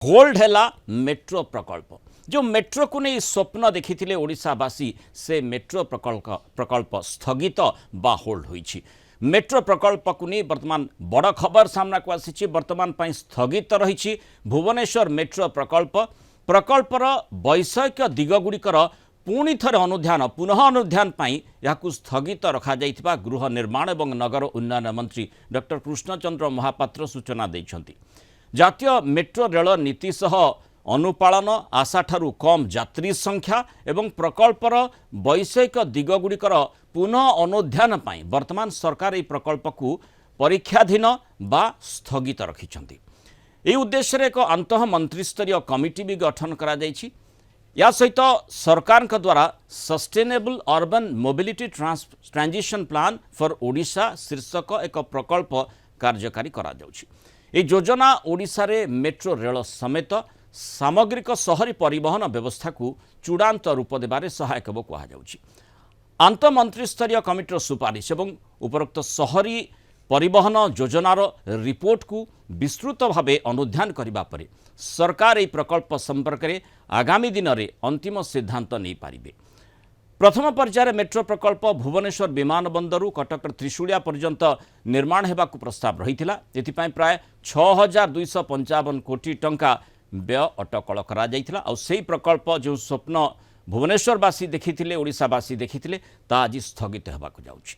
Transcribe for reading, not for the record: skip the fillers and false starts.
Hold है metro प्रकल्प जो मेट्रो को नहीं स्वप्न देखी ओडिशावासी से मेट्रो प्रकल्प स्थगित बा होल्ड होईछि। मेट्रो प्रकल्प को नहीं वर्तमान बड़ खबर सामना को आसी वर्तमान पर स्थगित रही भुवनेश्वर मेट्रो प्रकल्पर वैषयिक दिगगुड़िकर पुणी थे अनुधान पुनः अनुधान या स्थगित रखा जाइथिबा गृह निर्माण और नगर उन्नयन मंत्री डॉक्टर कृष्णचंद्र महापात्र सूचना देइछन्ति। जातीय मेट्रो रेल नीति सह अनुपालन आशा ठारू कम यात्री संख्या एवं प्रकल्पर वैषयिक दिगगुड़िकर पुनः अनुधान वर्तमान सरकार यह प्रकल्प को परीक्षाधीन बा स्थगित रखिछन्ति। यह उद्देश्य एक अंतः मंत्रिस्तरीय कमिटी भी गठन करा जाइछि। या सहित सरकार द्वारा sustainable urban mobility transition plan for Odisha शीर्षक एक प्रकल्प कार्यकारी करा जाउछि। यह योजना ओडिशा रे मेट्रो रेल समेत सामग्रिक शहरी परिवहन व्यवस्था को चूड़ांत रूप देबारे सहायक बो कहा जाउछि। आंत मंत्रिस्तरीय कमिटीर सुपारिश एवं उपरोक्त शहरी परिवहन योजनार रिपोर्ट को विस्तृत भावे अनुधान करबा परे सरकार यह प्रकल्प संपर्क में आगामी दिन में अंतिम सिद्धांत नहीं पारिबे। प्रथम पर्यायर मेट्रो प्रकल्प भुवनेश्वर विमान बंदरु कटक त्रिशूलिया पर्यंत निर्माण हेबाकु प्रस्ताव रहिथिला। एथिपाई प्राय 6255 कोटी टंका व्यय अटकल करा जाइथिला। और सेही प्रकल्प जो स्वप्न भुवनेश्वरवासी देखिथिले ओडिशावासी देखिथिले ता आज स्थगित हेबाकु जाउछि।